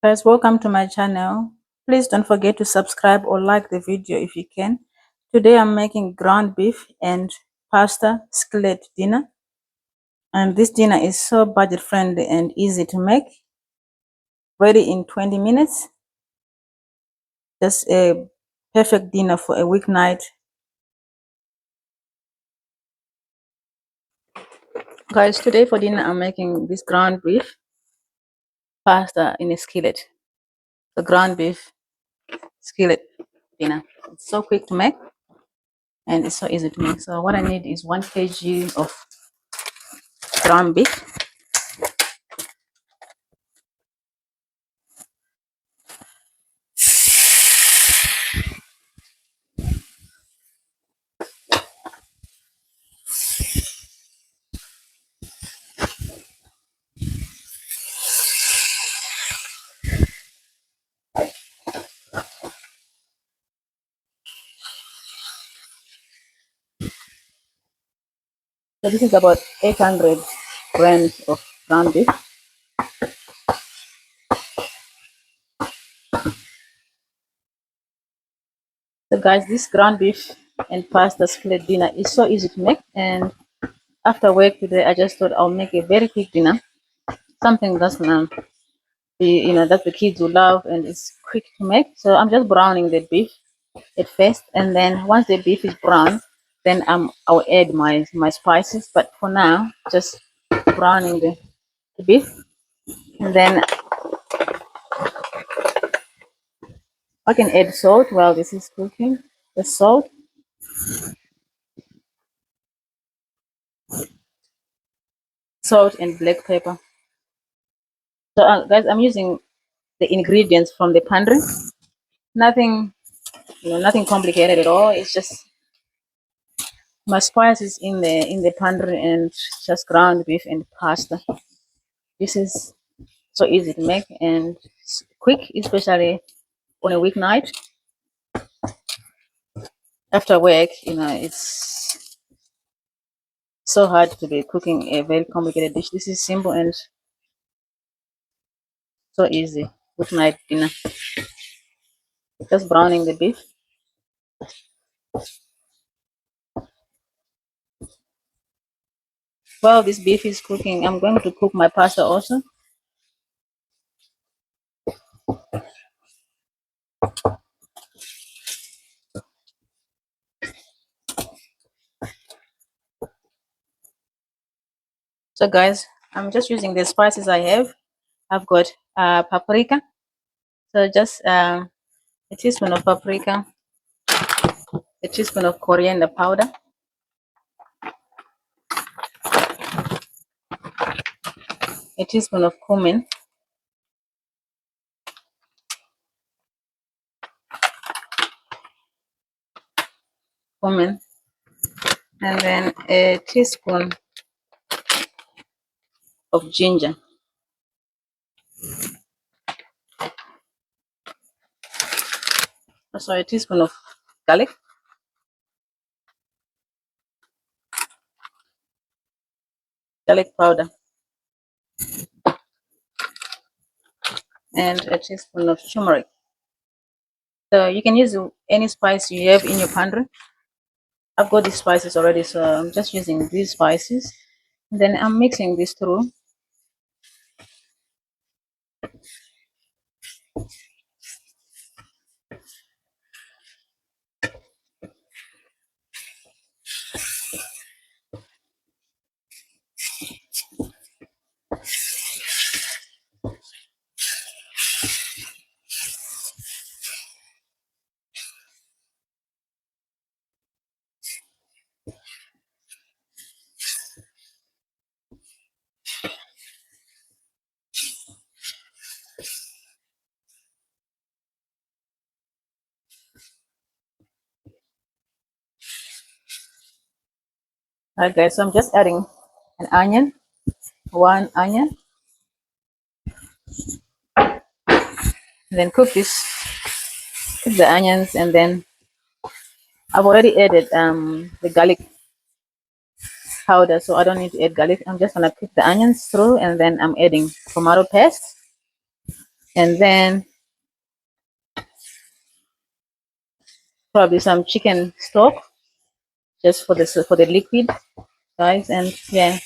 Guys, welcome to my channel. Please don't forget to subscribe or like the video if you can. Today I'm making ground beef and pasta skillet dinner. And this dinner is so budget friendly and easy to make. Ready in 20 minutes. Just a perfect dinner for a weeknight. Guys, today for dinner I'm making this ground beef pasta in a skillet. The ground beef skillet dinner. It's so quick to make and it's so easy to make. So what I need is 1 kg of ground beef. So this is about 800 grams of ground beef. So guys, this ground beef and pasta skillet dinner is so easy to make, and after work today I just thought I'll make a very quick dinner, something that's gonna be, that the kids will love and it's quick to make. So I'm just browning the beef at first, and then once the beef is brown, then I'll add my spices. But for now, just browning the beef, and then I can add salt while this is cooking. The salt and black pepper. So guys, I'm using the ingredients from the pantry. Nothing, nothing complicated at all. It's just my spices in the pantry and just ground beef and pasta. This is so easy to make and quick, especially on a weeknight after work. It's so hard to be cooking a very complicated dish. This is simple and so easy weeknight dinner. Just browning the beef. While this beef is cooking, I'm going to cook my pasta also. So guys, I'm just using the spices I have. I've got paprika. So just a teaspoon of paprika, a teaspoon of coriander powder, a teaspoon of cumin, and then a teaspoon of ginger. Also a teaspoon of garlic, garlic powder, and a teaspoon of turmeric. So you can use any spice you have in your pantry. I've got these spices already, so I'm just using these spices. And then I'm mixing this through. Alright guys, so I'm just adding an onion, 1 onion, and then cook the onions, and then I've already added the garlic powder, so I don't need to add garlic. I'm just gonna cook the onions through, and then I'm adding tomato paste. and then probably some chicken stock just for the liquid, guys. And yeah,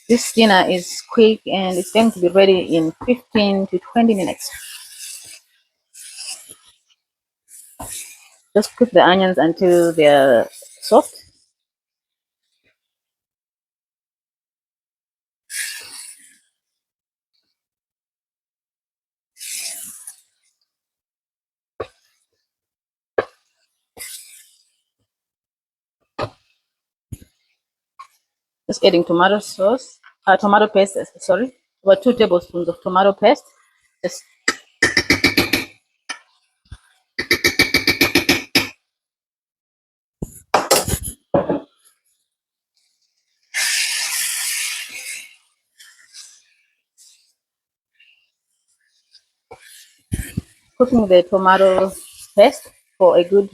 this dinner is quick and it's going to be ready in 15 to 20 minutes. Just cook the onions until they're soft. Just adding tomato sauce, tomato paste, sorry, about 2 tablespoons of tomato paste. Just cooking the tomato paste for a good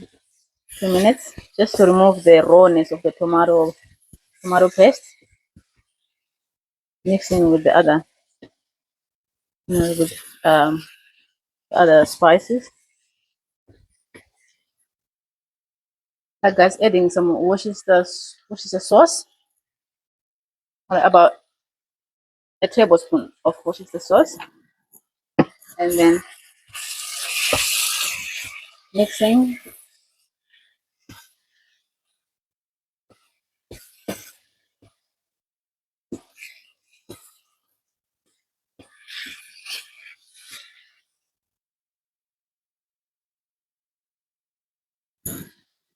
2 minutes, just to remove the rawness of the tomato paste, mixing with the other, with other spices. Guys, adding some Worcestershire sauce, about a tablespoon of Worcestershire sauce, and then mixing.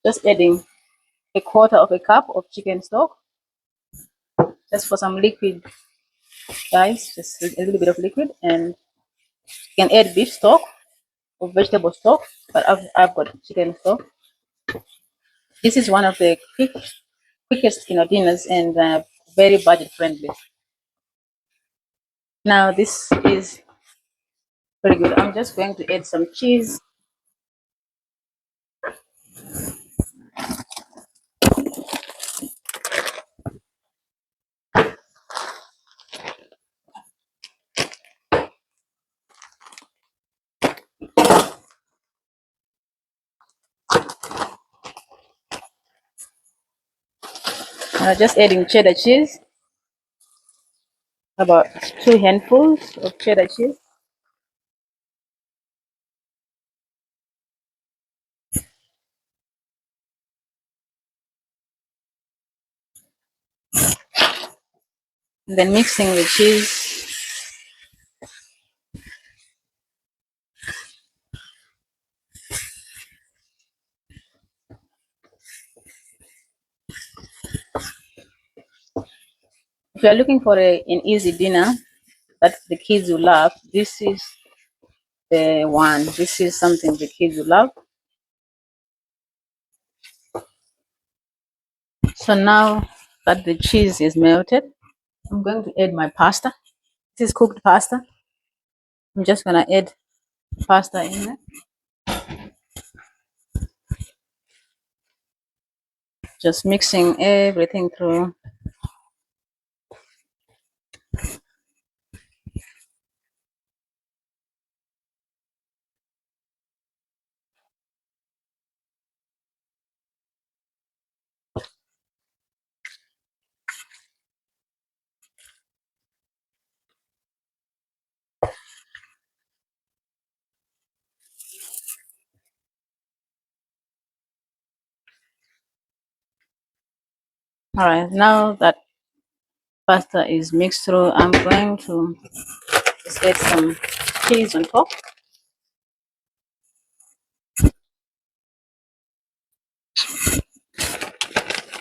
Just adding a quarter of a cup of chicken stock, just for some liquid, guys. Just a little bit of liquid, and you can add beef stock or vegetable stock, but I've got chicken stock. This is one of the quickest dinners, and very budget friendly. Now this is very good. I'm just going to add some cheese. Just adding cheddar cheese, about 2 handfuls of cheddar cheese. And then mixing the cheese. If you're looking for an easy dinner that the kids will love, this is the one. This is something the kids will love. So now that the cheese is melted, I'm going to add my pasta. This is cooked pasta. I'm just gonna add pasta in there. Just mixing everything through. All right, now that pasta is mixed through, I'm going to just add some cheese on top.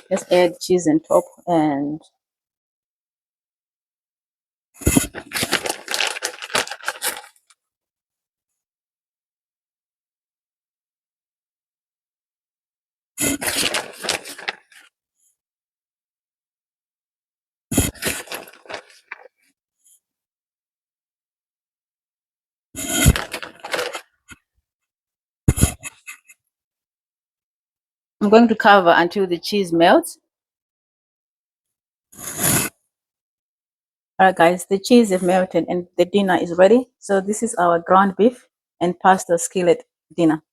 Just add cheese on top, and I'm going to cover until the cheese melts. Alright guys, the cheese is melted and the dinner is ready. So this is our ground beef and pasta skillet dinner.